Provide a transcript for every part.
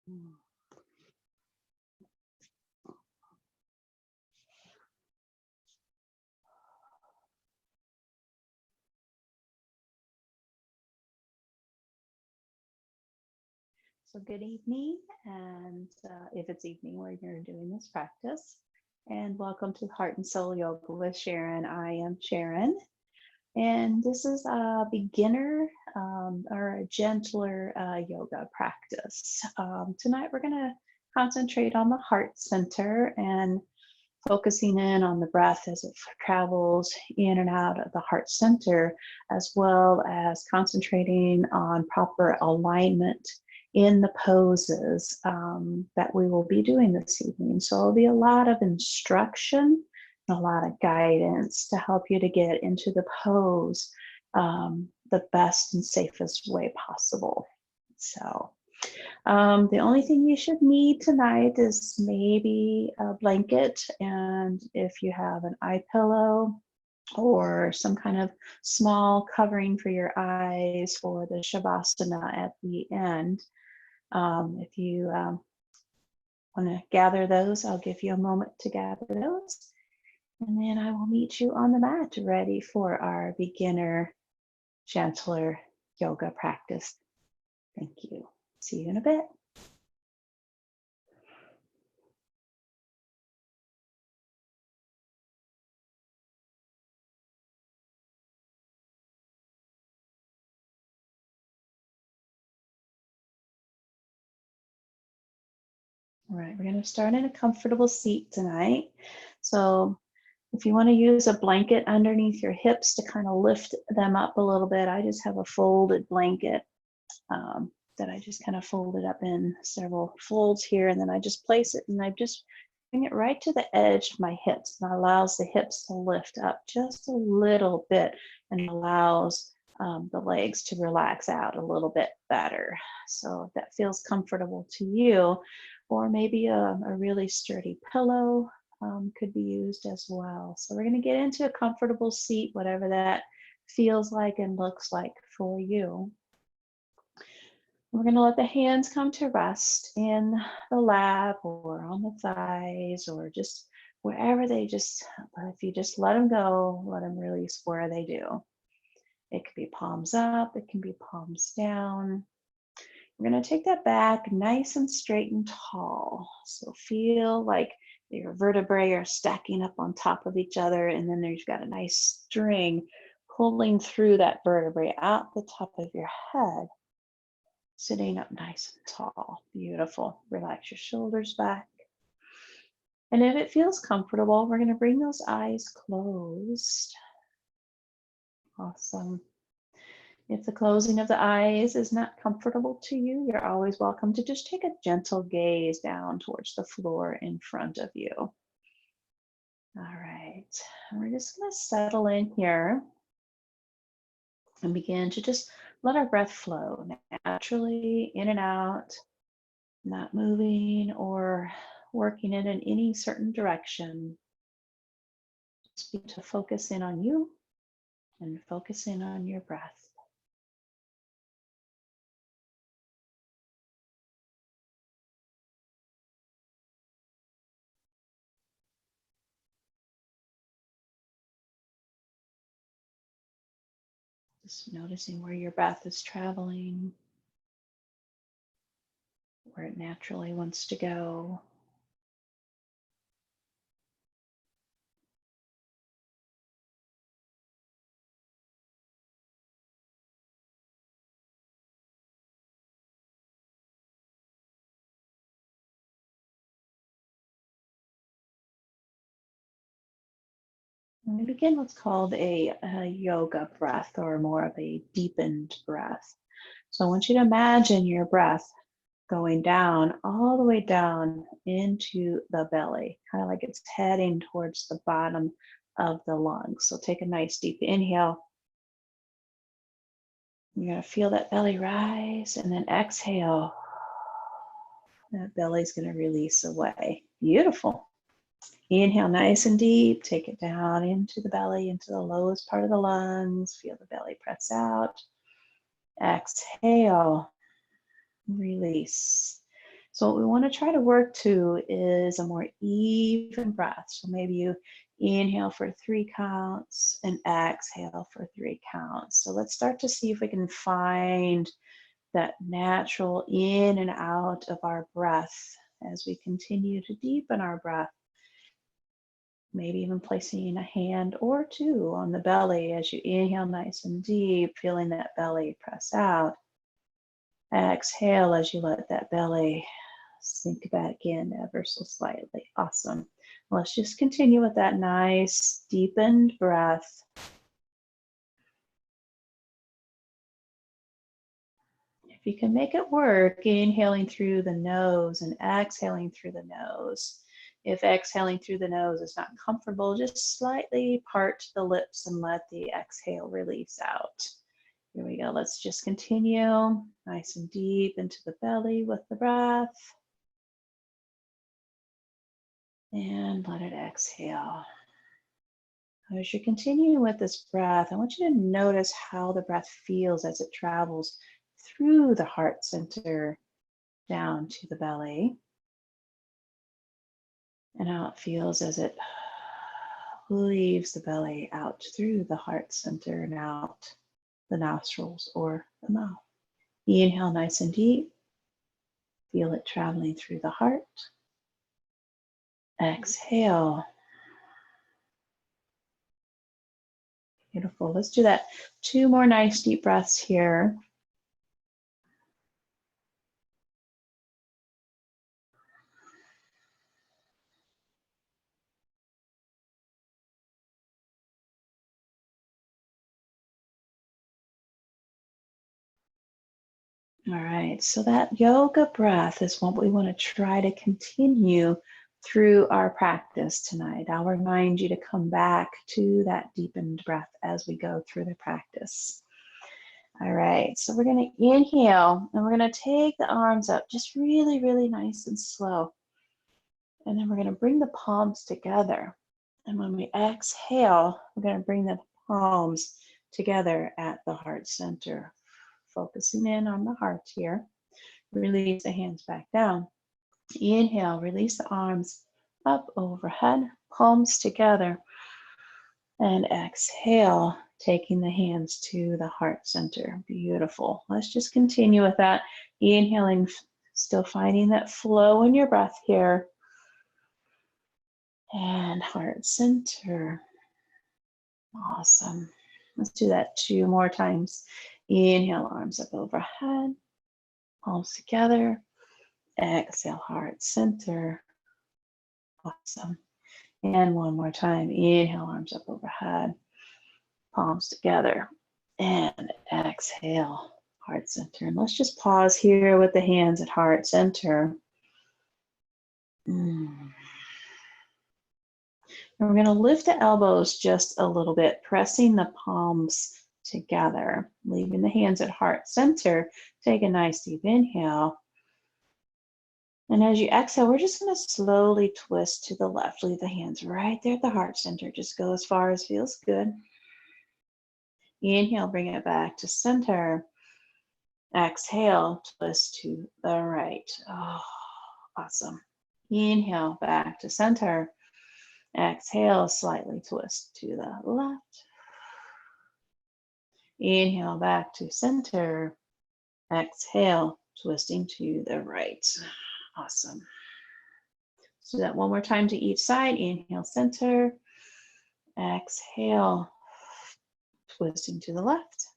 So good evening, and if it's evening where you're doing this practice, and welcome to Heart and Soul Yoga with Sharon. I am Sharon, and this is a beginner or a gentler yoga practice. Tonight we're going to concentrate on the heart center and focusing in on the breath as it travels in and out of the heart center, as well as concentrating on proper alignment in the poses that we will be doing this evening. So it'll be a lot of instruction, a lot of guidance to help you to get into the pose the best and safest way possible. So the only thing you should need tonight is maybe a blanket, and if you have an eye pillow or some kind of small covering for your eyes for the Shavasana at the end. If you want to gather those, I'll give you a moment to gather those. And then I will meet you on the mat ready for our beginner, gentler yoga practice. Thank you. See you in a bit. All right, we're going to start in a comfortable seat tonight. So if you want to use a blanket underneath your hips to kind of lift them up a little bit, I just have a folded blanket that I just kind of folded up in several folds here, and then I just place it and I just bring it right to the edge of my hips, and allows the hips to lift up just a little bit and allows the legs to relax out a little bit better. So if that feels comfortable to you, or maybe a really sturdy pillow could be used as well. So we're going to get into a comfortable seat, whatever that feels like and looks like for you. We're going to let the hands come to rest in the lap or on the thighs or just wherever they just, if you just let them go, let them release where they do. It could be palms up, it can be palms down. We're going to take that back nice and straight and tall. So feel like your vertebrae are stacking up on top of each other, and then there's got a nice string pulling through that vertebrae out the top of your head. Sitting up nice and tall. Beautiful. Relax your shoulders back. And if it feels comfortable, we're going to bring those eyes closed. Awesome. If the closing of the eyes is not comfortable to you, you're always welcome to just take a gentle gaze down towards the floor in front of you. All right. And we're just going to settle in here and begin to just let our breath flow naturally in and out, not moving or working in any certain direction. Just be to focus in on you and focus in on your breath. Just noticing where your breath is traveling, where it naturally wants to go. And we begin what's called a yoga breath, or more of a deepened breath. So I want you to imagine your breath going down, all the way down into the belly, kind of like it's heading towards the bottom of the lungs. So take a nice deep inhale. You're going to feel that belly rise, and then exhale. That belly's going to release away. Beautiful. Inhale nice and deep, take it down into the belly, into the lowest part of the lungs. Feel the belly press out. Exhale, release. So what we want to try to work to is a more even breath. So maybe you inhale for 3 counts and exhale for 3 counts. So let's start to see if we can find that natural in and out of our breath as we continue to deepen our breath. Maybe even placing a hand or two on the belly as you inhale nice and deep, feeling that belly press out. Exhale as you let that belly sink back in ever so slightly. Awesome. Let's just continue with that nice deepened breath. If you can make it work, inhaling through the nose and exhaling through the nose. If exhaling through the nose is not comfortable, just slightly part the lips and let the exhale release out. Here we go. Let's just continue nice and deep into the belly with the breath. And let it exhale. As you're continuing with this breath, I want you to notice how the breath feels as it travels through the heart center down to the belly, and how it feels as it leaves the belly out through the heart center and out the nostrils or the mouth. Inhale nice and deep. Feel it traveling through the heart. Exhale. Beautiful. Let's do that 2 more nice deep breaths here. All right, so that yoga breath is what we want to try to continue through our practice tonight. I'll remind you to come back to that deepened breath as we go through the practice. All right, so we're going to inhale and we're going to take the arms up just really, really nice and slow. And then we're going to bring the palms together. And when we exhale, we're going to bring the palms together at the heart center, focusing in on the heart here. Release the hands back down. Inhale, release the arms up overhead, palms together. And exhale, taking the hands to the heart center. Beautiful. Let's just continue with that. Inhaling, still finding that flow in your breath here. And heart center. Awesome. Let's do that 2 more times. Inhale, arms up overhead, palms together. Exhale, heart center. Awesome. And 1 more time. Inhale, arms up overhead, palms together. And exhale, heart center. And let's just pause here with the hands at heart center. And we're going to lift the elbows just a little bit, pressing the palms together, leaving the hands at heart center. Take a nice deep inhale. And as you exhale, we're just going to slowly twist to the left. Leave the hands right there at the heart center. Just go as far as feels good. Inhale, bring it back to center. Exhale, twist to the right. Oh, awesome. Inhale, back to center. Exhale, slightly twist to the left. Inhale, back to center. Exhale, twisting to the right. Awesome. So that 1 more time to each side. Inhale, center. Exhale, twisting to the left.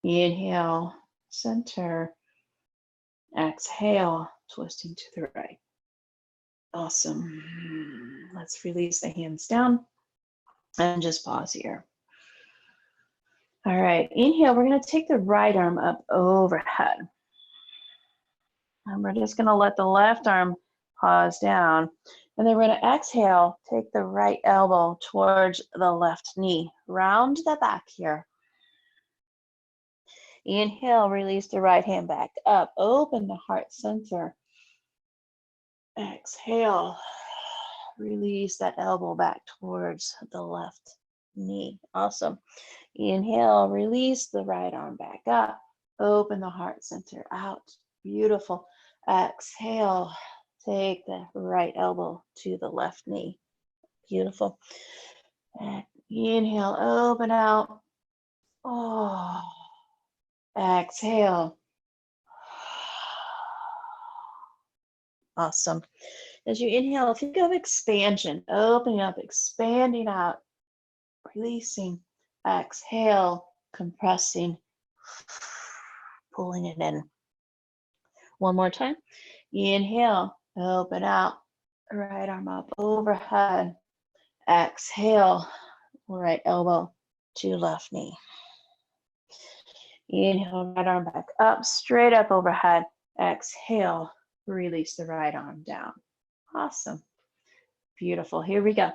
Inhale, center. Exhale, twisting to the right. Awesome. Let's release the hands down and just pause here. All right, inhale, we're going to take the right arm up overhead. And we're just going to let the left arm pause down. And then we're going to exhale, take the right elbow towards the left knee. Round the back here. Inhale, release the right hand back up. Open the heart center. Exhale, release that elbow back towards the left knee. Awesome. Inhale, release the right arm back up. Open the heart center out. Beautiful. Exhale, take the right elbow to the left knee. Beautiful. And inhale, open out. Oh, exhale. Awesome. As you inhale, think of expansion, opening up, expanding out, releasing. Exhale, compressing, pulling it in. One more time. Inhale, open out, right arm up overhead. Exhale, right elbow to left knee. Inhale, right arm back up, straight up overhead. Exhale, release the right arm down. Awesome. Beautiful. Here we go.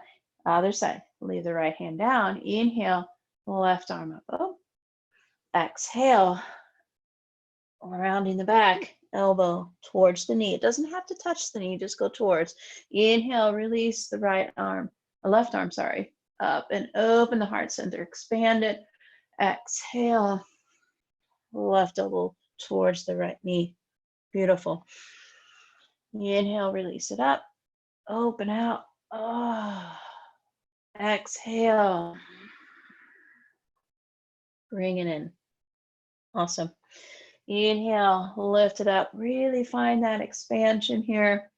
Other side. Leave the right hand down. Inhale, left arm up. Oh. Exhale, rounding the back, elbow towards the knee. It doesn't have to touch the knee, just go towards. Inhale, release the right arm, left arm, sorry, up and open the heart center. Expand it. Exhale, left elbow towards the right knee. Beautiful. Inhale, release it up. Open out. Oh. Exhale. Bring it in. Awesome. Inhale, lift it up. Really find that expansion here.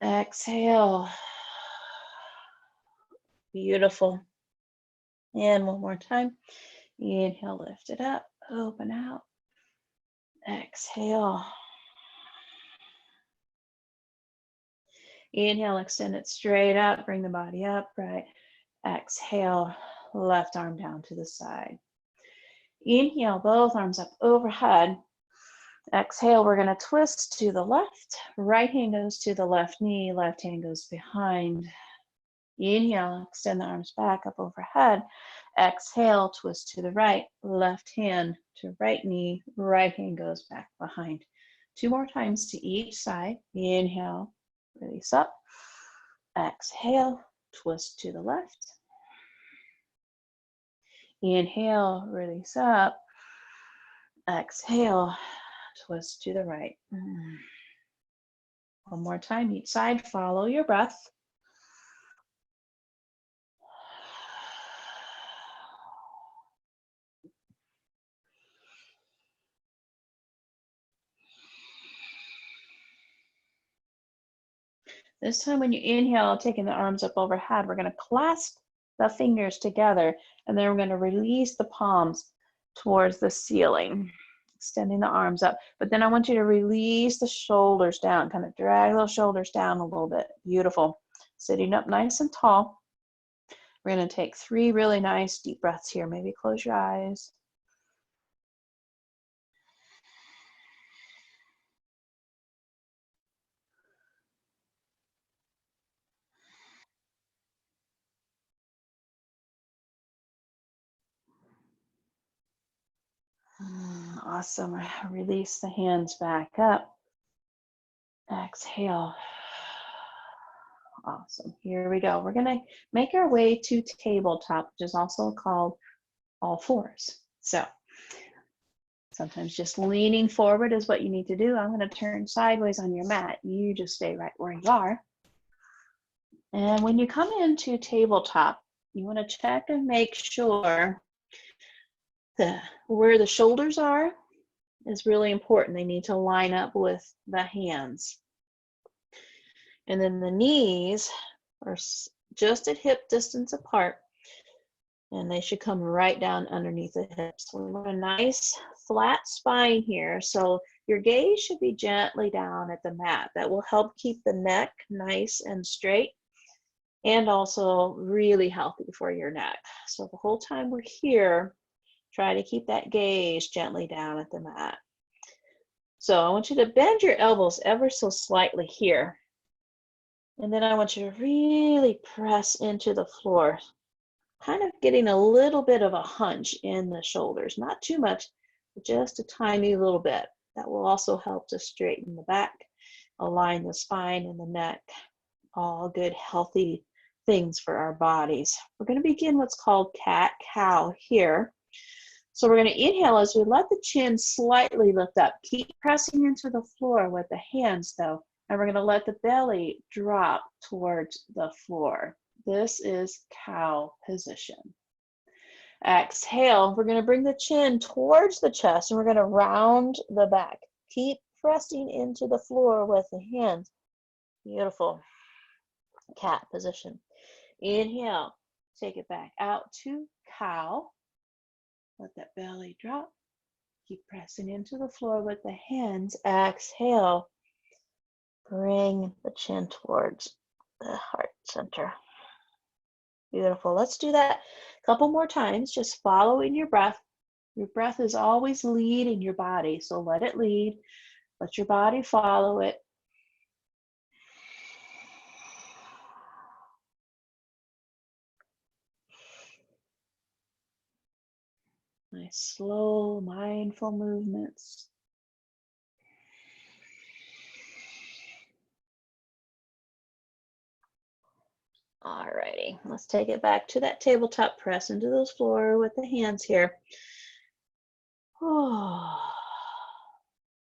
Exhale. Beautiful. And one more time. Inhale, lift it up. Open out. Exhale. Inhale, extend it straight up. Bring the body up, right. Exhale, left arm down to the side. Inhale, both arms up overhead. Exhale, we're going to twist to the left. Right hand goes to the left knee, left hand goes behind. Inhale, extend the arms back up overhead. Exhale, twist to the right, left hand to right knee, right hand goes back behind. 2 more times to each side. Inhale, release up. Exhale, twist to the left. Inhale, release up. Exhale, twist to the right. One more time, each side, follow your breath. This time when you inhale, taking the arms up overhead, we're going to clasp the fingers together, and then we're going to release the palms towards the ceiling, extending the arms up. But then I want you to release the shoulders down, kind of drag those shoulders down a little bit. Beautiful. Sitting up nice and tall. We're going to take 3 really nice deep breaths here. Maybe close your eyes. Awesome. Release the hands back up. Exhale. Awesome. Here we go. We're going to make our way to tabletop, which is also called all fours. So sometimes just leaning forward is what you need to do. I'm going to turn sideways on your mat. You just stay right where you are. And when you come into tabletop, you want to check and make sure that where the shoulders are is really important. They need to line up with the hands. And then the knees are just at hip distance apart, and they should come right down underneath the hips. We want a nice flat spine here, so your gaze should be gently down at the mat. That will help keep the neck nice and straight, and also really healthy for your neck. So the whole time we're here, try to keep that gaze gently down at the mat. So I want you to bend your elbows ever so slightly here. And then I want you to really press into the floor, kind of getting a little bit of a hunch in the shoulders. Not too much, but just a tiny little bit. That will also help to straighten the back, align the spine and the neck. All good, healthy things for our bodies. We're going to begin what's called cat-cow here. So we're going to inhale as we let the chin slightly lift up. Keep pressing into the floor with the hands though. And we're going to let the belly drop towards the floor. This is cow position. Exhale, we're going to bring the chin towards the chest and we're going to round the back. Keep pressing into the floor with the hands. Beautiful. Cat position. Inhale, take it back out to cow. Let that belly drop. Keep pressing into the floor with the hands. Exhale. Bring the chin towards the heart center. Beautiful. Let's do that a couple more times. Just following your breath. Your breath is always leading your body, so let it lead. Let your body follow it. Nice, slow, mindful movements. Alrighty, let's take it back to that tabletop press into the floor with the hands here. Oh.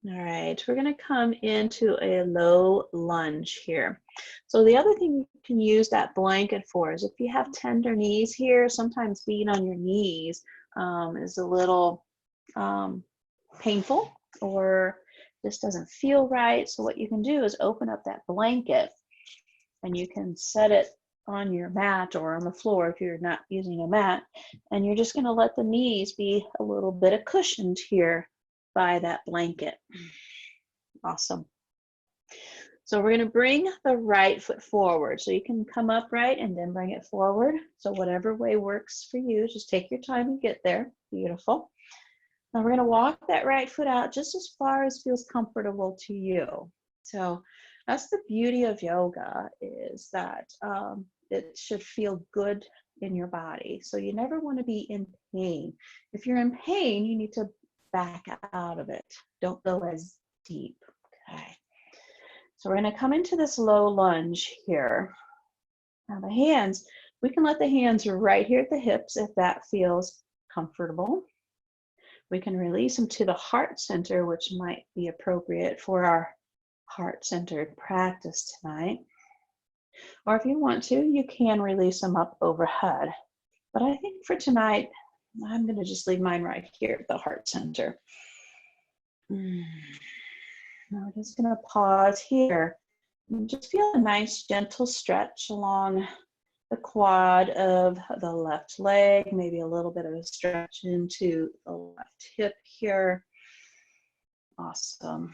All right, we're going to come into a low lunge here. So the other thing you can use that blanket for is if you have tender knees here, sometimes being on your knees is a little painful or just doesn't feel right. So what you can do is open up that blanket and you can set it on your mat or on the floor if you're not using a mat, and you're just going to let the knees be a little bit cushioned here by that blanket. Awesome. So we're going to bring the right foot forward. So you can come upright and then bring it forward. So whatever way works for you, just take your time and get there. Beautiful. Now we're going to walk that right foot out just as far as feels comfortable to you. So that's the beauty of yoga, is that it should feel good in your body. So you never want to be in pain. If you're in pain, you need to back out of it. Don't go as deep. Okay. So we're going to come into this low lunge here. Now the hands, we can let the hands right here at the hips if that feels comfortable. We can release them to the heart center, which might be appropriate for our heart-centered practice tonight. Or if you want to, you can release them up overhead. But I think for tonight, I'm going to just leave mine right here at the heart center. Now we're just going to pause here and just feel a nice gentle stretch along the quad of the left leg, maybe a little bit of a stretch into the left hip here. Awesome.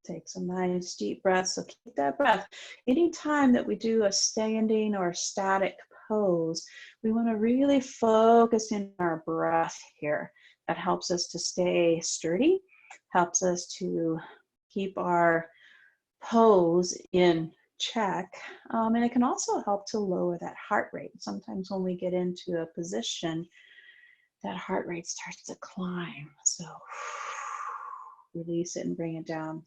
Take some nice deep breaths. So keep that breath. Anytime that we do a standing or static pose, we want to really focus in our breath here. That helps us to stay sturdy, helps us to keep our pose in check, and it can also help to lower that heart rate. Sometimes when we get into a position, that heart rate starts to climb. So release it and bring it down.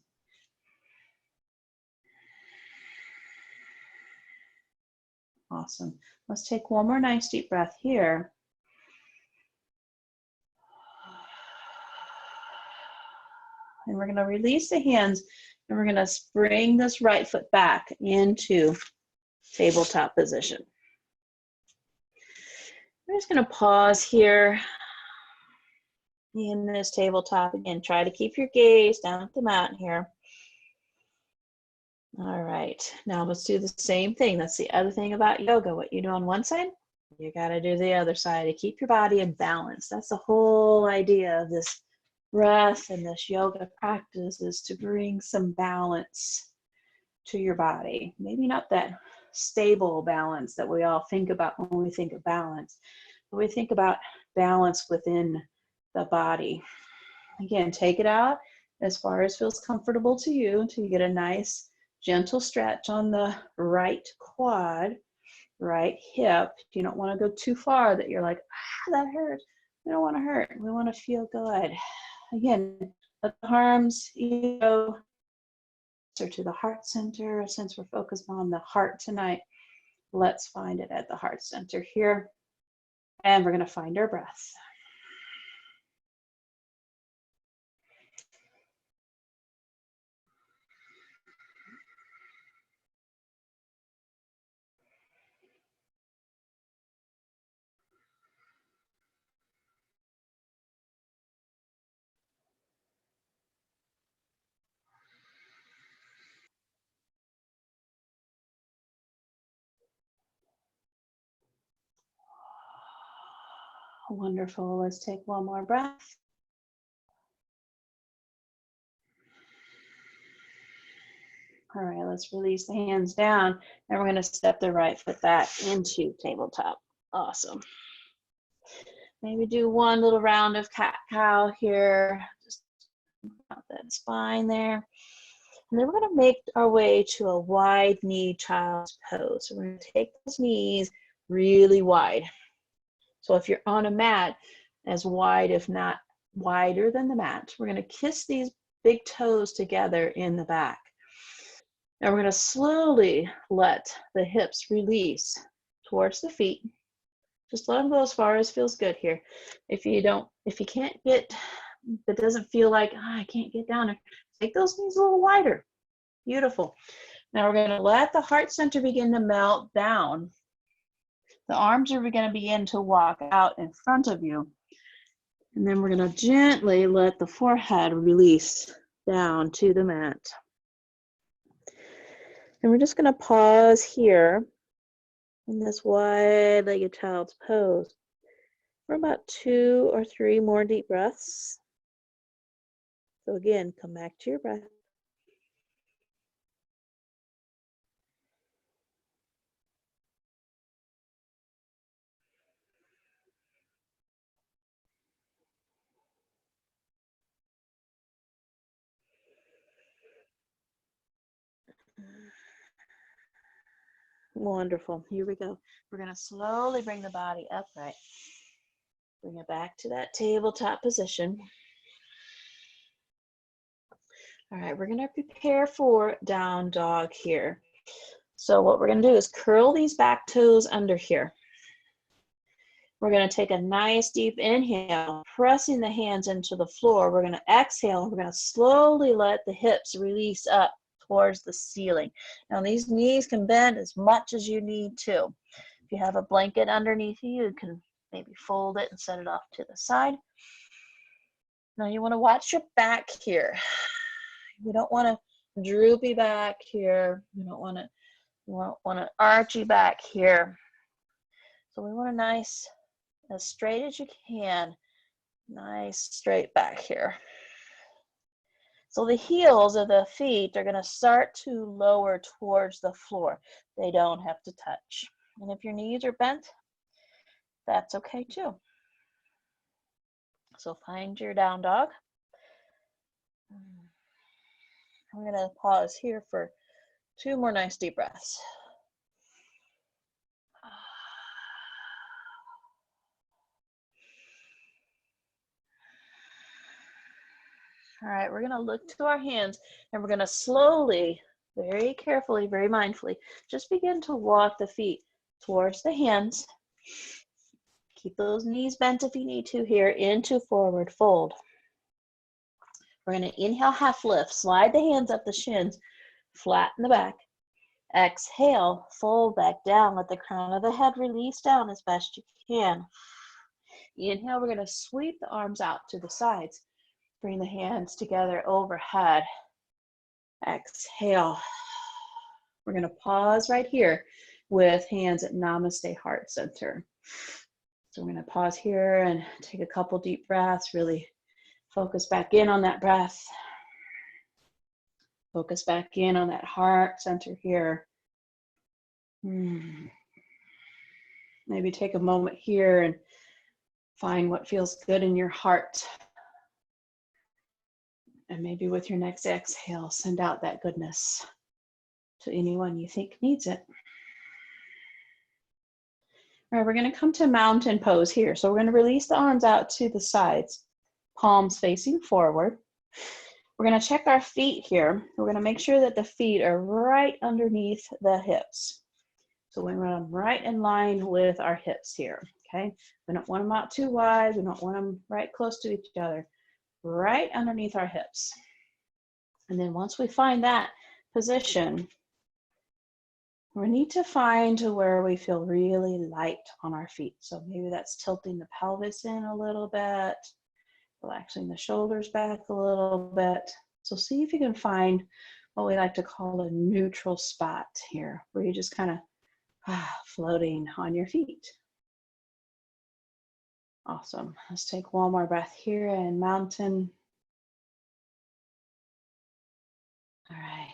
Awesome. Let's take one more nice deep breath here. And we're going to release the hands and we're going to bring this right foot back into tabletop position. We're just going to pause here in this tabletop. Again, try to keep your gaze down at the mat here. All right, now let's do the same thing. That's the other thing about yoga. What you do on one side, you got to do the other side to keep your body in balance. That's the whole idea of this breath and this yoga practice, is to bring some balance to your body. Maybe not that stable balance that we all think about when we think of balance, but we think about balance within the body. Again, take it out as far as feels comfortable to you until you get a nice gentle stretch on the right quad, right hip. You don't want to go too far that you're like, that hurts. We don't want to hurt. We want to feel good. Again, let the arms go to the heart center. Since we're focused on the heart tonight, let's find it at the heart center here. And we're going to find our breath. Wonderful. Let's take one more breath. All right, let's release the hands down, and we're going to step the right foot back into tabletop. Awesome. Maybe do one little round of cat-cow here. Just out that spine there. And then we're going to make our way to a wide knee child's pose. So we're going to take those knees really wide. So if you're on a mat, as wide, if not wider than the mat, we're going to kiss these big toes together in the back. Now we're going to slowly let the hips release towards the feet. Just let them go as far as feels good here. If you can't get, if it doesn't feel like, I can't get down there, take those knees a little wider. Beautiful. Now we're going to let the heart center begin to melt down. The arms are going to begin to walk out in front of you. And then we're going to gently let the forehead release down to the mat. And we're just going to pause here in this wide-legged child's pose for about 2 or 3 more deep breaths. So again, come back to your breath. Wonderful. Here we go. We're going to slowly bring the body upright. Bring it back to that tabletop position. All right, we're going to prepare for down dog here. So what we're going to do is curl these back toes under here. We're going to take a nice deep inhale, pressing the hands into the floor. We're going to exhale, and we're going to slowly let the hips release up towards the ceiling. Now these knees can bend as much as you need to. If you have a blanket underneath you, you can maybe fold it and set it off to the side. Now you want to watch your back here. You don't want to droopy back here. You don't want to archy back here. So we want a nice, as straight as you can, nice straight back here. So the heels of the feet are going to start to lower towards the floor. They don't have to touch. And if your knees are bent, that's okay too. So find your down dog. I'm going to pause here for 2 more nice deep breaths. All right, we're going to look to our hands, and we're going to slowly, very carefully, very mindfully, just begin to walk the feet towards the hands. Keep those knees bent if you need to here, into forward fold. We're going to inhale, half lift, slide the hands up the shins, flatten the back. Exhale, fold back down, let the crown of the head release down as best you can. Inhale, we're going to sweep the arms out to the sides. Bring the hands together overhead. Exhale. We're going to pause right here with hands at Namaste Heart Center. So we're going to pause here and take a couple deep breaths, really focus back in on that breath. Focus back in on that heart center here. Maybe take a moment here and find what feels good in your heart. And maybe with your next exhale, send out that goodness to anyone you think needs it. All right, we're going to come to mountain pose here. So we're going to release the arms out to the sides, palms facing forward. We're going to check our feet here. We're going to make sure that the feet are right underneath the hips. So we run right in line with our hips here, okay? We don't want them out too wide. We don't want them right close to each other, right underneath our hips. And then once we find that position, we need to find to where we feel really light on our feet. So maybe that's tilting the pelvis in a little bit, relaxing the shoulders back a little bit. So see if you can find what we like to call a neutral spot here, where you just kind of floating on your feet. Awesome. Let's take one more breath here in mountain. All right.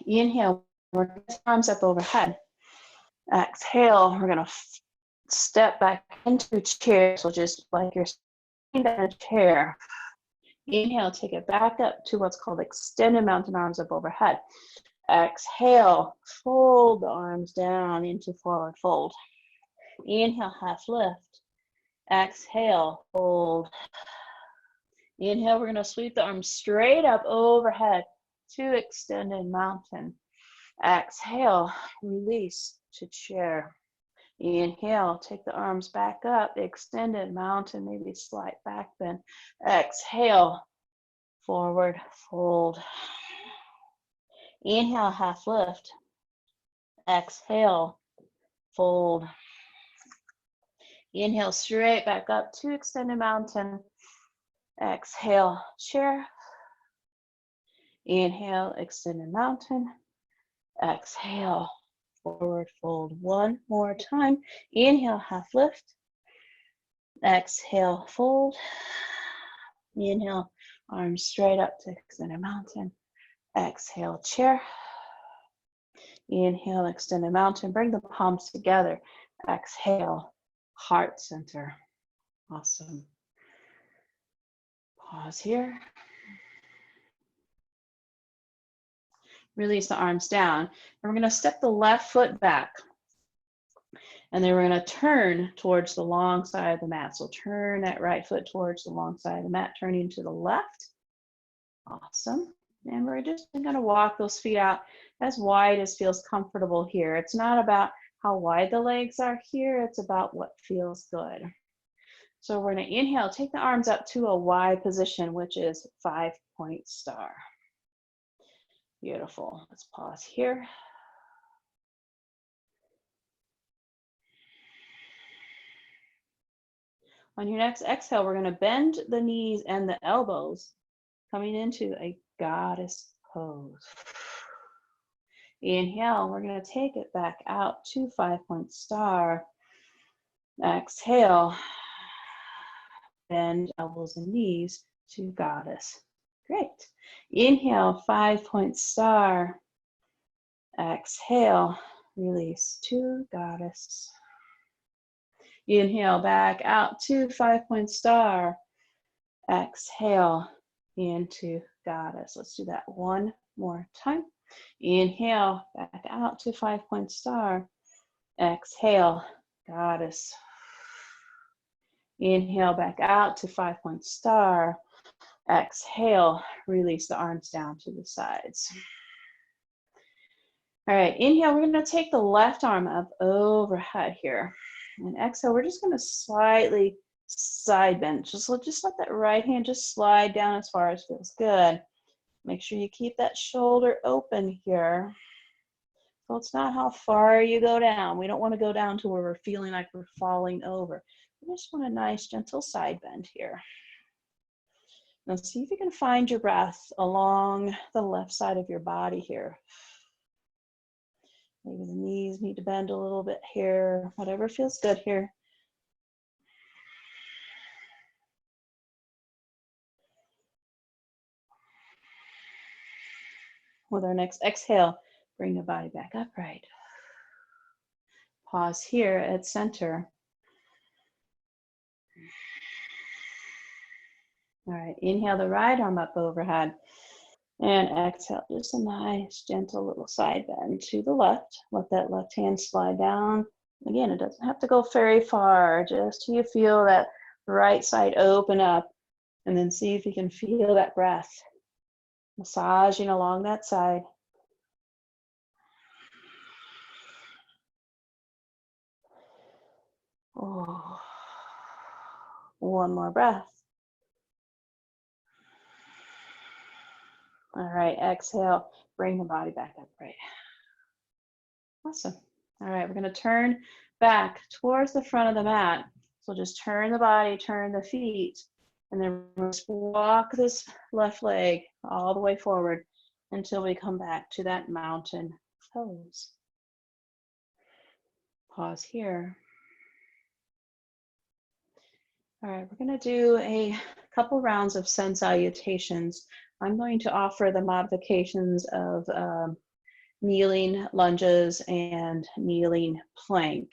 Inhale, work the arms up overhead. Exhale, we're going to step back into chair. So just like you're sitting in a chair. Inhale, take it back up to what's called extended mountain arms up overhead. Exhale, fold the arms down into forward fold. Inhale, half lift. Exhale, fold. Inhale, we're going to sweep the arms straight up overhead to extended mountain. Exhale, release to chair. Inhale, take the arms back up, extended mountain, maybe slight back bend. Exhale, forward fold. Inhale, half lift. Exhale, fold. Inhale, straight back up to extended mountain. Exhale, chair. Inhale, extended mountain. Exhale, forward fold. One more time. Inhale, half lift. Exhale, fold. Inhale, arms straight up to extended mountain. Exhale, chair. Inhale, extended mountain. Bring the palms together. Exhale, heart center. Awesome. Pause here. Release the arms down. And we're going to step the left foot back. And then we're going to turn towards the long side of the mat. So turn that right foot towards the long side of the mat, turning to the left. Awesome. And we're just going to walk those feet out as wide as feels comfortable here. It's not about how wide the legs are here. It's about what feels good. So we're going to inhale, take the arms up to a wide position, which is 5-point star. Beautiful. Let's pause here. On your next exhale, we're going to bend the knees and the elbows, coming into a goddess pose. Inhale, we're going to take it back out to 5-point star. Exhale, bend elbows and knees to goddess. Great. Inhale, 5-point star. Exhale, release to goddess. Inhale, back out to 5-point star. Exhale, into goddess. Let's do that one more time. Inhale, back out to 5-point star. Exhale, goddess. Inhale, back out to 5-point star. Exhale, release the arms down to the sides. All right, inhale, we're going to take the left arm up overhead here. And exhale, we're just going to slightly side bend. Just let that right hand just slide down as far as feels good. Make sure you keep that shoulder open here. So it's not how far you go down. We don't want to go down to where we're feeling like we're falling over. We just want a nice gentle side bend here. Now see if you can find your breath along the left side of your body here. Maybe the knees need to bend a little bit here, whatever feels good here. With our next exhale, bring the body back upright. Pause here at center. All right, inhale the right arm up overhead. And exhale, just a nice, gentle little side bend to the left. Let that left hand slide down. Again, it doesn't have to go very far, just till you feel that right side open up. And then see if you can feel that breath massaging along that side. Oh. One more breath. All right, exhale, bring the body back upright. Awesome. All right, we're gonna turn back towards the front of the mat. So just turn the body, turn the feet, and then just walk this left leg all the way forward until we come back to that mountain pose. Pause here. All right, we're gonna do a couple rounds of sun salutations. I'm going to offer the modifications of kneeling lunges and kneeling plank.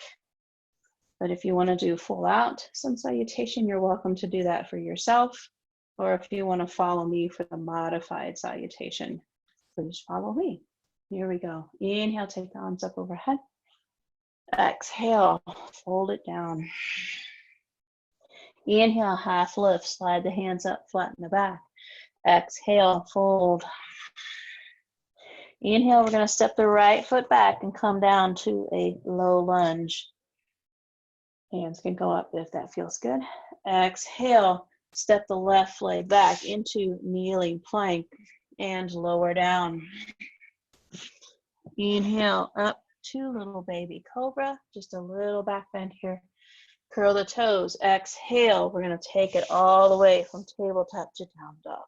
But if you want to do full out sun salutation, you're welcome to do that for yourself. Or if you want to follow me for the modified salutation, please follow me. Here we go. Inhale, take the arms up overhead. Exhale, fold it down. Inhale, half lift, slide the hands up, flatten the back. Exhale, fold. Inhale, we're going to step the right foot back and come down to a low lunge. Hands can go up if that feels good. Exhale, step the left leg back into kneeling plank and lower down. Inhale, up to little baby cobra, just a little back bend here. Curl the toes. Exhale, we're going to take it all the way from tabletop to down dog.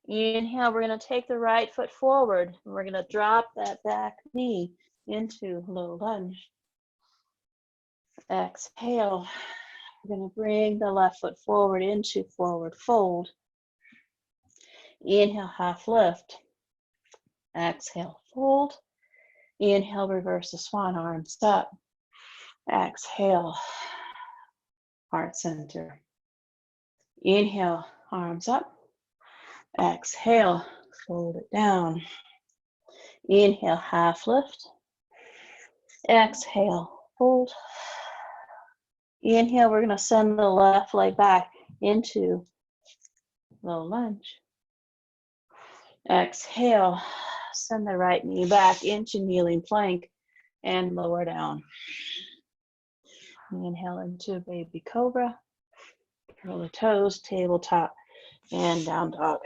Inhale, we're going to take the right foot forward. And we're going to drop that back knee into low lunge. Exhale, we're going to bring the left foot forward into forward fold. Inhale, half lift. Exhale, fold. Inhale, reverse the swan, arms up. Exhale, heart center. Inhale, arms up. Exhale, fold it down. Inhale, half lift. Exhale, fold. Inhale, we're going to send the left leg back into low lunge. Exhale, send the right knee back into kneeling plank and lower down. Inhale into baby cobra. Curl the toes, tabletop, and down dog.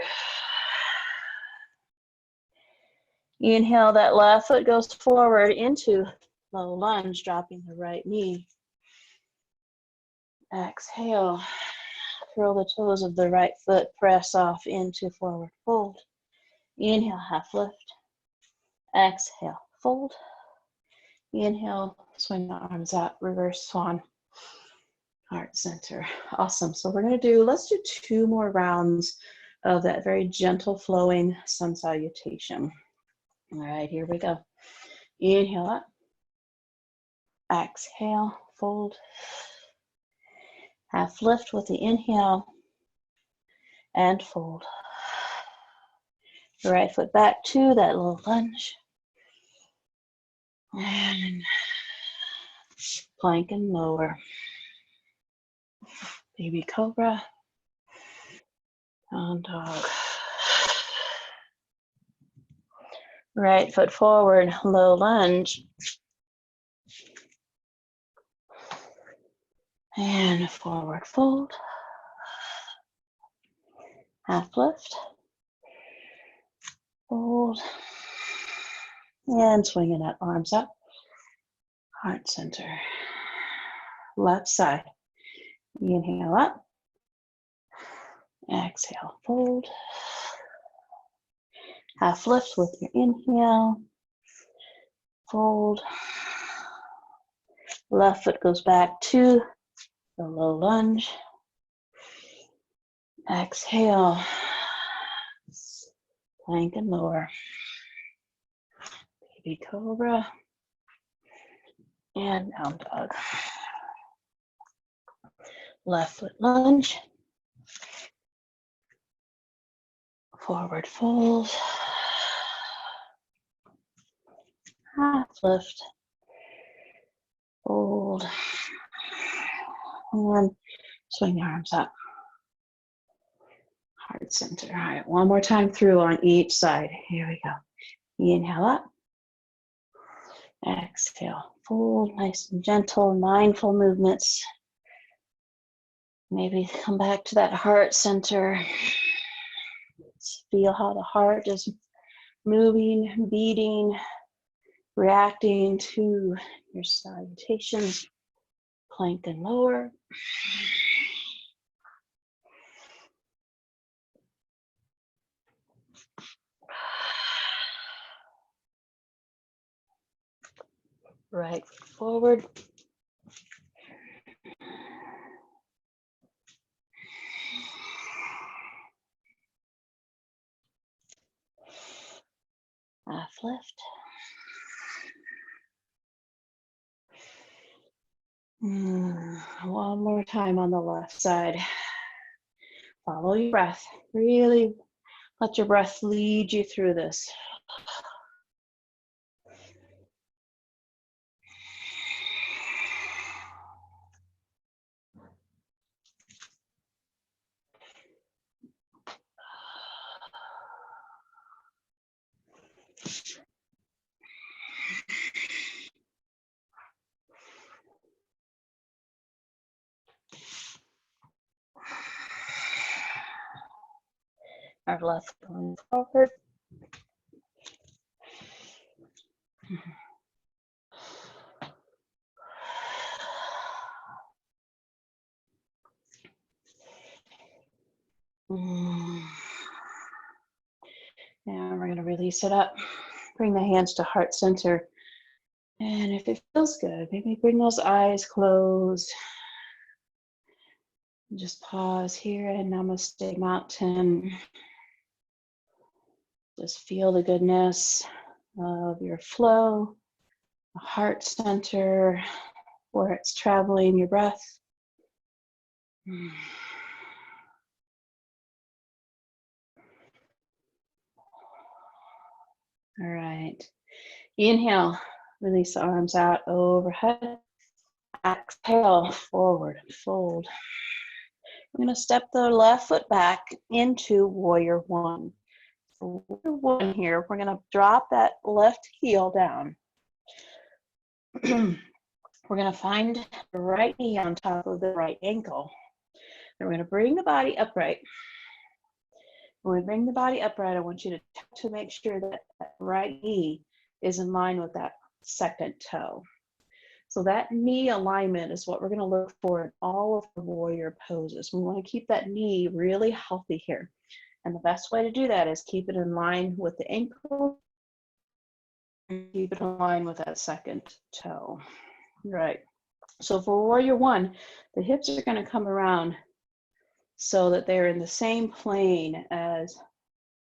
Inhale, that left foot goes forward into low lunge, dropping the right knee. Exhale, curl the toes of the right foot, press off into forward fold. Inhale, half lift. Exhale, fold. Inhale, swing the arms out, reverse swan, heart center. Awesome. So we're going to do, let's do 2 more rounds of that very gentle flowing sun salutation. All right, here we go. Inhale up. Exhale, fold. Half lift with the inhale and fold. Right foot back to that low lunge. And plank and lower. Baby cobra. Down dog. Right foot forward, low lunge. And forward fold. Half lift. Fold. And swing it up, arms up. Heart center. Left side. Inhale up. Exhale, fold. Half lift with your inhale. Fold. Left foot goes back to the low lunge. Exhale. Plank and lower. Baby cobra. And down dog. Left foot lunge. Forward fold. Half lift. Fold. And swing your arms up. Heart center. All right, one more time through on each side. Here we go. Inhale up. Exhale. Fold. Nice and gentle, mindful movements. Maybe come back to that heart center. Feel how the heart is moving, beating, reacting to your salutations, plank and lower. Right forward. Half lift. One more time on the left side. Follow your breath. Really let your breath lead you through this. Our left going forward. And we're going to release it up. Bring the hands to heart center. And if it feels good, maybe bring those eyes closed. Just pause here and Namaste Mountain. Just feel the goodness of your flow, the heart center, where it's traveling, your breath. All right. Inhale, release the arms out overhead. Exhale, forward, fold. We're going to step the left foot back into warrior one. So warrior one here, we're going to drop that left heel down. We're going to find the right knee on top of the right ankle. Then we're going to bring the body upright. When we bring the body upright, I want you to make sure that that right knee is in line with that second toe. So that knee alignment is what we're going to look for in all of the warrior poses. We want to keep that knee really healthy here. And the best way to do that is keep it in line with the ankle and keep it in line with that second toe. Right. So for warrior one, the hips are going to come around so that they're in the same plane as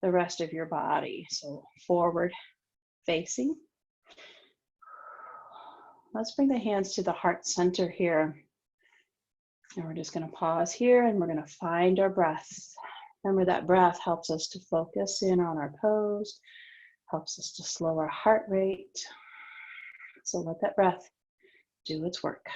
the rest of your body. So forward facing. Let's bring the hands to the heart center here. And we're just going to pause here and we're going to find our breath. Remember that breath helps us to focus in on our pose, helps us to slow our heart rate. So let that breath do its work.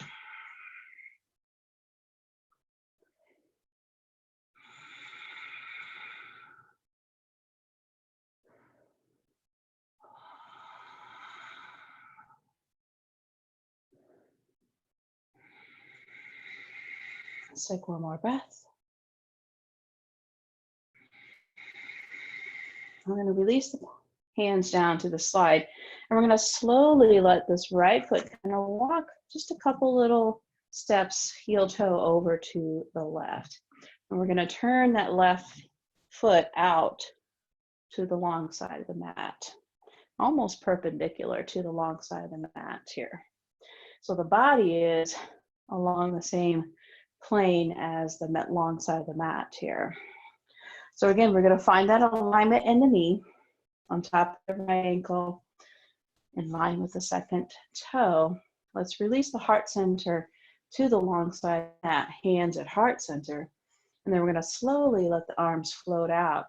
Let's take one more breath. I'm going to release the hands down to the side, and we're going to slowly let this right foot kind of walk just a couple little steps, heel toe over to the left. And we're going to turn that left foot out to the long side of the mat, almost perpendicular to the long side of the mat here. So the body is along the same plane as the long side of the mat here. So again, we're going to find that alignment in the knee on top of the right ankle, in line with the second toe. Let's release the heart center to the long side of the mat, hands at heart center. And then we're going to slowly let the arms float out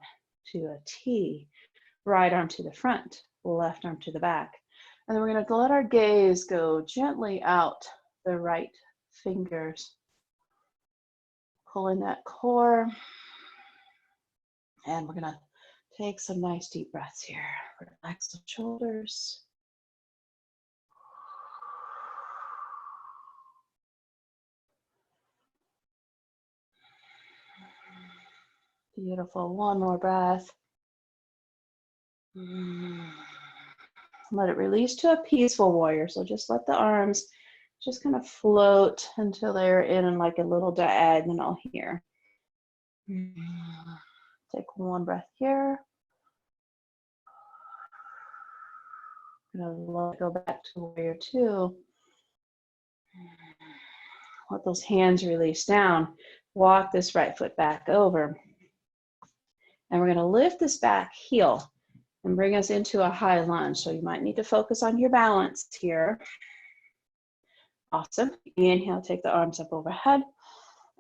to a T. Right arm to the front, left arm to the back. And then we're going to let our gaze go gently out the right fingers. Pull in that core. And we're going to take some nice deep breaths here. Relax the shoulders. Beautiful. One more breath. Let it release to a peaceful warrior. So just let the arms just kind of float until they're in like a little diagonal here. Take one breath here. I'm gonna let it go back to warrior two. Let those hands release down. Walk this right foot back over. And we're gonna lift this back heel and bring us into a high lunge. So you might need to focus on your balance here. Awesome. Inhale, take the arms up overhead.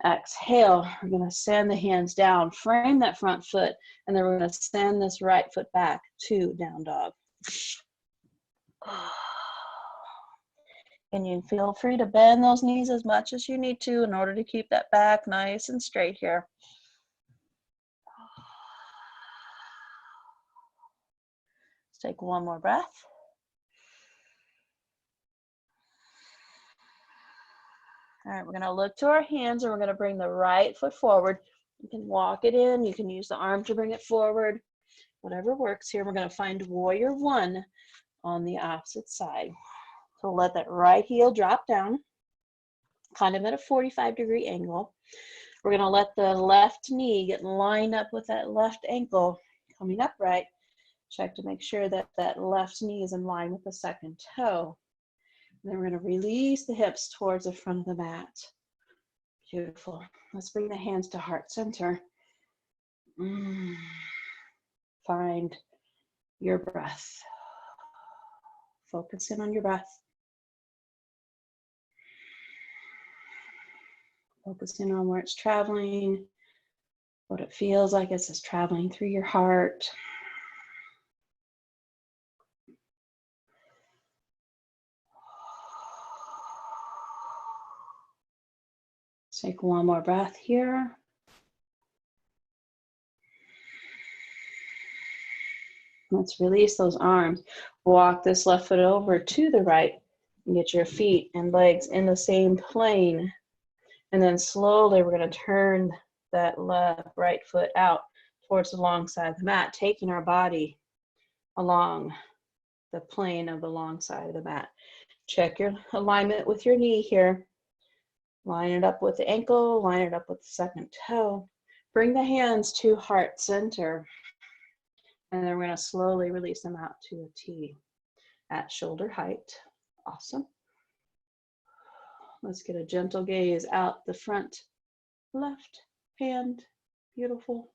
Exhale, we're going to send the hands down, frame that front foot, and then we're going to send this right foot back to down dog. And you feel free to bend those knees as much as you need to in order to keep that back nice and straight here. Let's take one more breath. All right, we're going to look to our hands and we're going to bring the right foot forward. You can walk it in. You can use the arm to bring it forward. Whatever works here. We're going to find warrior one on the opposite side. So let that right heel drop down, kind of at a 45-degree angle. We're going to let the left knee get lined up with that left ankle coming upright. Check to make sure that that left knee is in line with the second toe. And then we're going to release the hips towards the front of the mat. Beautiful. Let's bring the hands to heart center. Find your breath. Focus in on your breath. Focus in on where it's traveling, what it feels like as it's traveling through your heart. Take one more breath here. Let's release those arms. Walk this left foot over to the right and get your feet and legs in the same plane. And then slowly we're going to turn that right foot out towards the long side of the mat, taking our body along the plane of the long side of the mat. Check your alignment with your knee here. Line it up with the ankle, line it up with the second toe. Bring the hands to heart center. And then we're going to slowly release them out to a T at shoulder height. Awesome. Let's get a gentle gaze out the front left hand. Beautiful.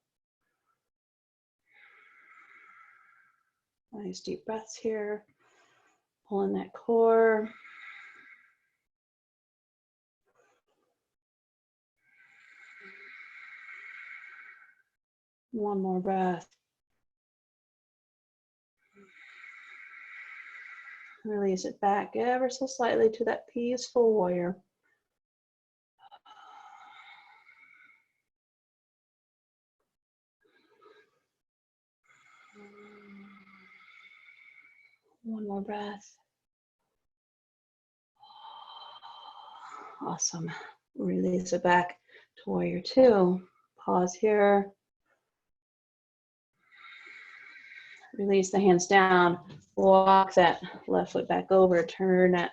Nice deep breaths here. Pulling that core. One more breath. Release it back ever so slightly to that peaceful warrior. One more breath. Awesome. Release it back to warrior two. Pause here. Release the hands down. Walk that left foot back over. Turn that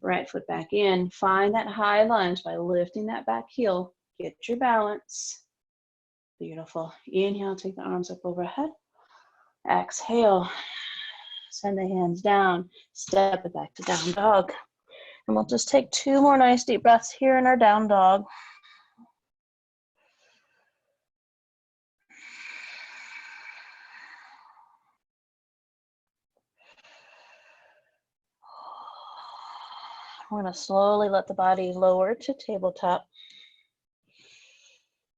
right foot back in. Find that high lunge by lifting that back heel. Get your balance. Beautiful. Inhale, take the arms up overhead. Exhale. Send the hands down. Step it back to down dog. And we'll just take two more nice deep breaths here in our down dog. We're going to slowly let the body lower to tabletop.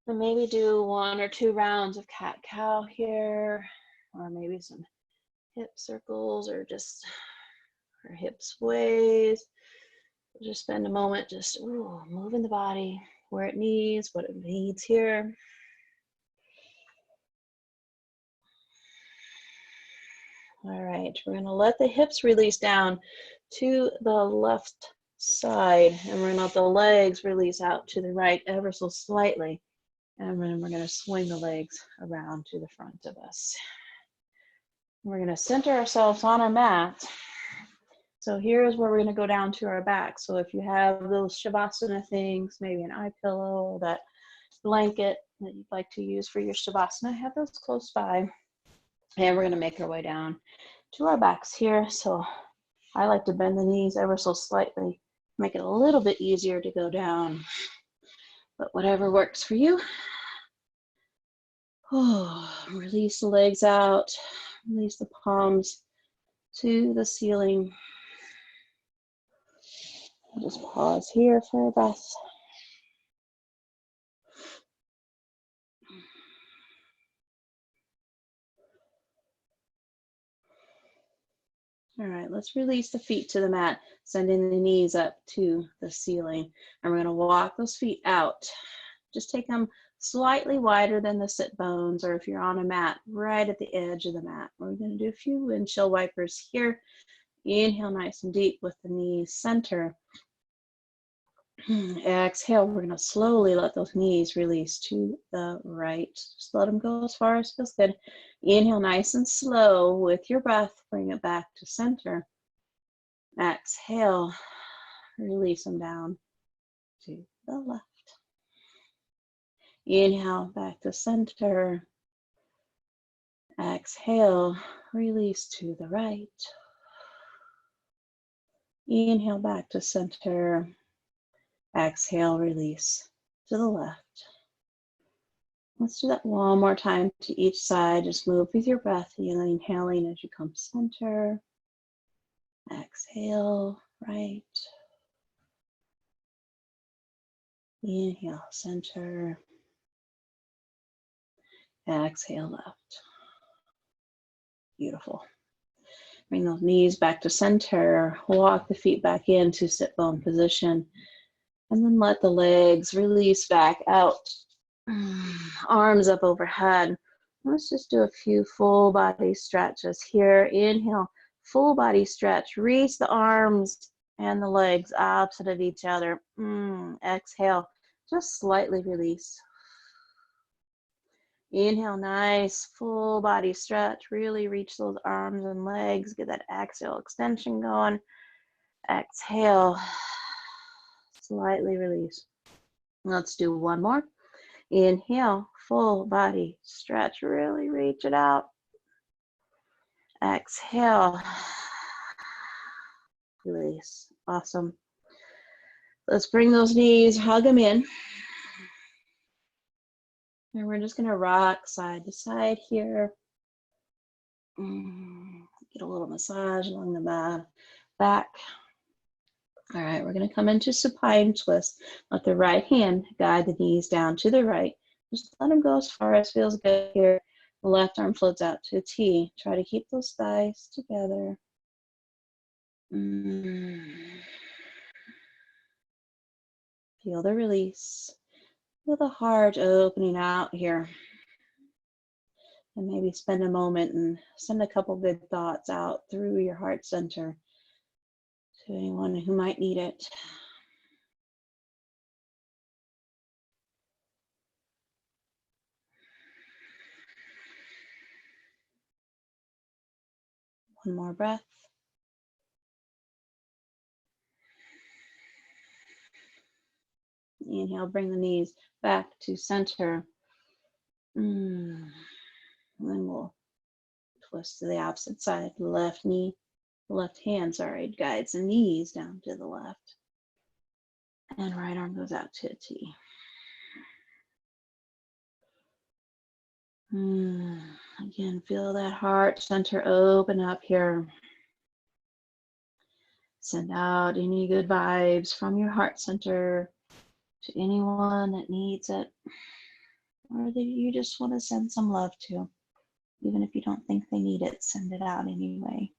And maybe do 1 or 2 rounds of cat-cow here, or maybe some hip circles, or just our hip sways. Just spend a moment just moving the body where it needs, what it needs here. All right, we're going to let the hips release down to the left side, and we're going to let the legs release out to the right ever so slightly. And then we're going to swing the legs around to the front of us. We're going to center ourselves on our mat. So here's where we're going to go down to our back. So if you have those Shavasana things, maybe an eye pillow or that blanket that you'd like to use for your Shavasana, have those close by. And we're going to make our way down to our backs here. So I like to bend the knees ever so slightly, make it a little bit easier to go down, but whatever works for you. Oh, release the legs out, release the palms to the ceiling. I'll just pause here for a breath. All right, let's release the feet to the mat, sending the knees up to the ceiling. And we're going to walk those feet out. Just take them slightly wider than the sit bones, or if you're on a mat, right at the edge of the mat. We're going to do a few windshield wipers here. Inhale nice and deep with the knees center. Exhale, we're going to slowly let those knees release to the right. Just let them go as far as feels good. Inhale nice and slow with your breath. Bring it back to center. Exhale, release them down to the left. Inhale, back to center. Exhale, release to the right. Inhale, back to center. Exhale, release to the left. Let's do that one more time to each side. Just move with your breath, inhaling as you come center. Exhale, right. Inhale, center. Exhale, left. Beautiful. Bring those knees back to center. Walk the feet back into sit bone position. And then let the legs release back out. Arms up overhead. Let's just do a few full body stretches here. Inhale, full body stretch. Reach the arms and the legs opposite of each other. Exhale, just slightly release. Inhale, nice full body stretch. Really reach those arms and legs. Get that axial extension going. Exhale, slightly release. Let's do one more. Inhale, full body stretch, really reach it out. Exhale, release. Awesome. Let's bring those knees, hug them in. And we're just gonna rock side to side here. Get a little massage along the back. All right, we're gonna come into supine twist. Let the right hand guide the knees down to the right. Just let them go as far as feels good here. The left arm floats out to a T. Try to keep those thighs together. Feel the release. Feel the heart opening out here. And maybe spend a moment and send a couple good thoughts out through your heart center to anyone who might need it. One more breath. Inhale, bring the knees back to center. And then we'll twist to the opposite side. Left knee, left hand, guides the knees down to the left. And right arm goes out to a T. Again, feel that heart center open up here. Send out any good vibes from your heart center to anyone that needs it, or that you just want to send some love to. Even if you don't think they need it, send it out anyway.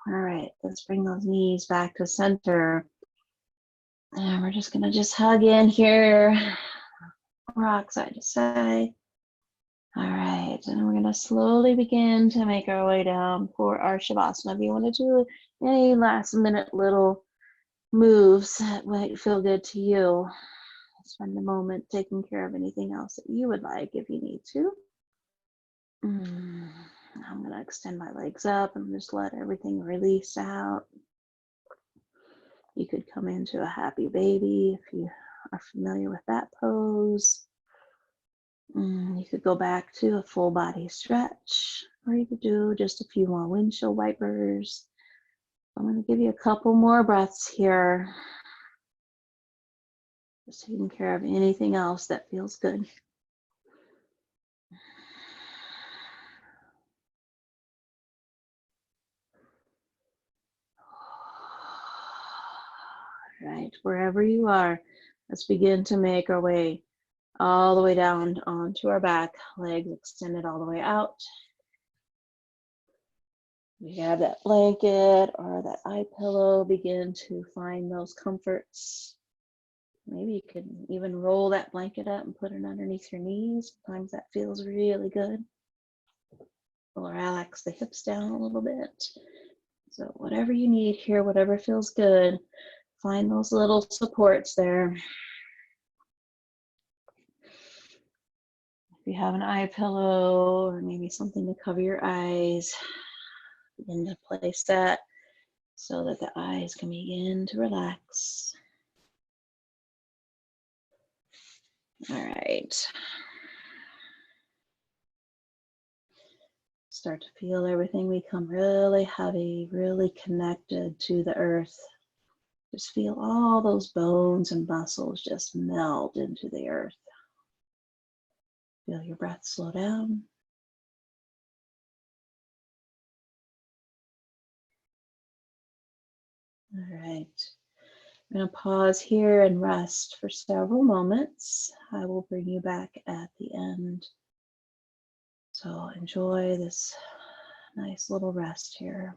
All right, right, let's bring those knees back to center. And we're just gonna just hug in here, rock side to side. All right, and we're gonna slowly begin to make our way down for our Shavasana. If you wanna do any last minute little moves that might feel good to you, spend a moment taking care of anything else that you would like if you need to. I'm gonna extend my legs up and just let everything release out. You could come into a happy baby if you are familiar with that pose. You could go back to a full body stretch, or you could do just a few more windshield wipers. I'm going to give you a couple more breaths here, just taking care of anything else that feels good. All right, wherever you are, let's begin to make our way all the way down onto our back, legs extended all the way out. We have that blanket or that eye pillow, begin to find those comforts. Maybe you can even roll that blanket up and put it underneath your knees. Sometimes that feels really good. We'll relax the hips down a little bit. So whatever you need here, whatever feels good, find those little supports there. If you have an eye pillow or maybe something to cover your eyes, begin to place that so that the eyes can begin to relax. All right. Start to feel everything become really heavy, really connected to the earth. Just feel all those bones and muscles just melt into the earth. Feel your breath slow down. All right. I'm going to pause here and rest for several moments. I will bring you back at the end. So enjoy this nice little rest here.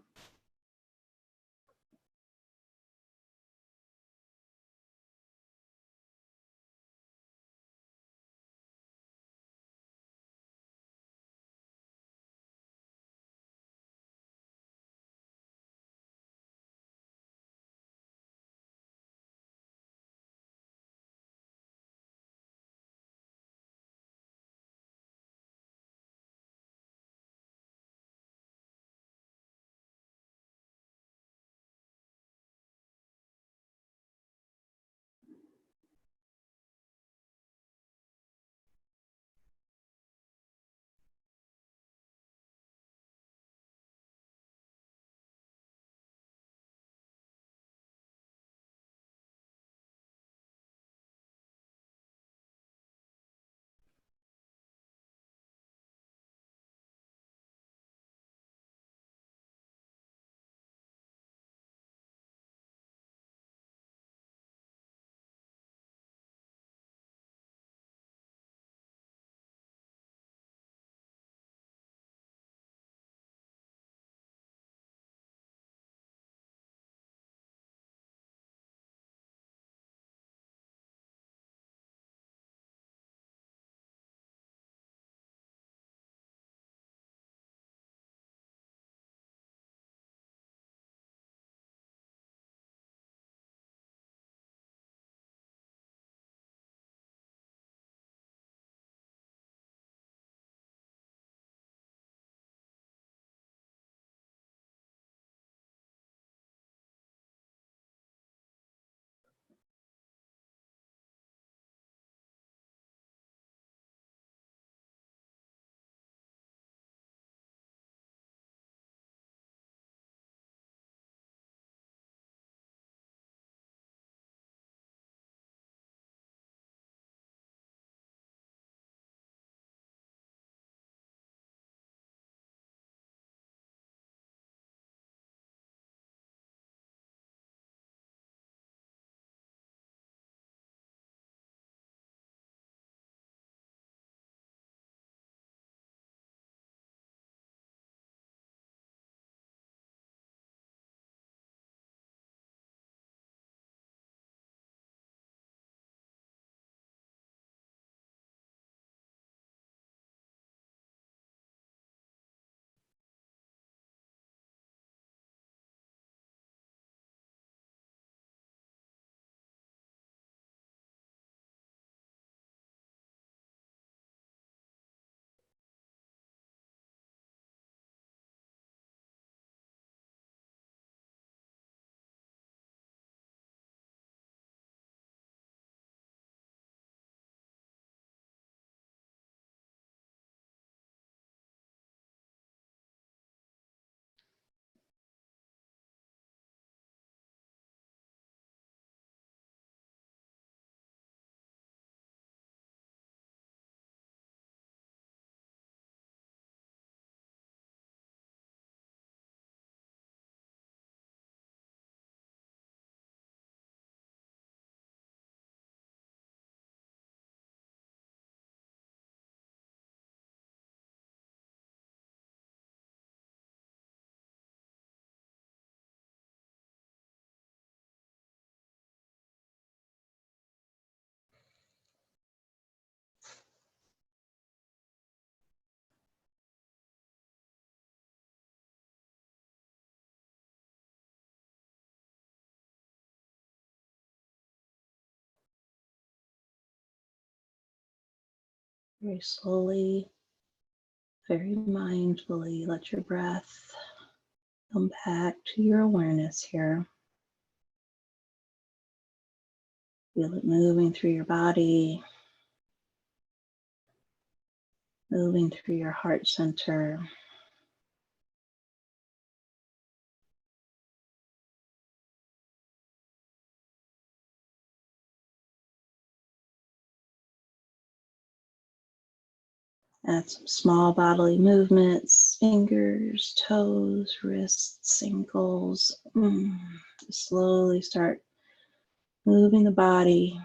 Very slowly, very mindfully, let your breath come back to your awareness here. Feel it moving through your body, moving through your heart center. Add some small bodily movements, fingers, toes, wrists, ankles. Slowly start moving the body.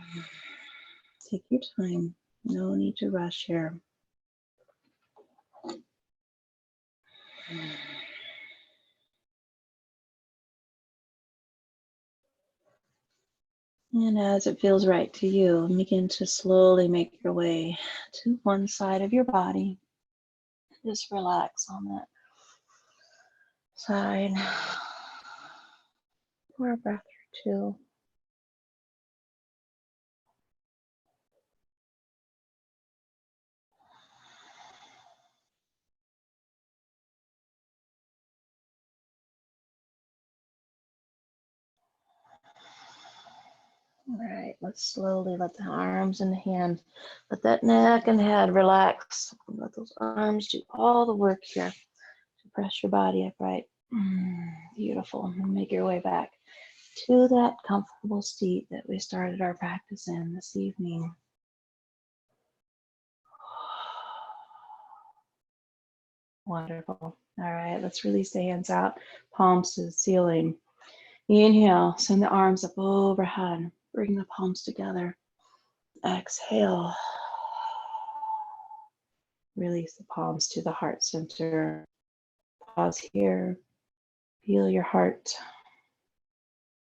Take your time. No need to rush here. And as it feels right to you, begin to slowly make your way to one side of your body. Just relax on that side for a breath or two. All right, let's slowly let the arms and the hands, let that neck and head relax. Let those arms do all the work here to press your body upright. Beautiful. And make your way back to that comfortable seat that we started our practice in this evening. Wonderful. All right, let's release the hands out, palms to the ceiling. Inhale, send the arms up overhead. Bring the palms together. Exhale. Release the palms to the heart center. Pause here. Feel your heart.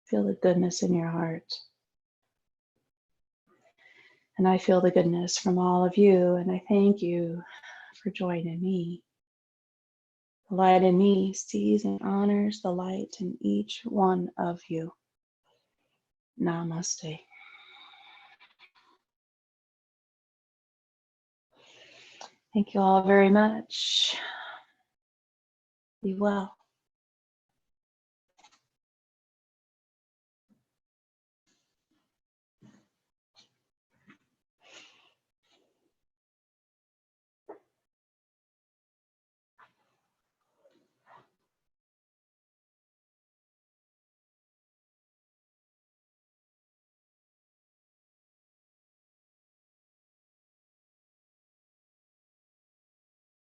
Feel the goodness in your heart. And I feel the goodness from all of you, and I thank you for joining me. The light in me sees and honors the light in each one of you. Namaste. Thank you all very much. Be well.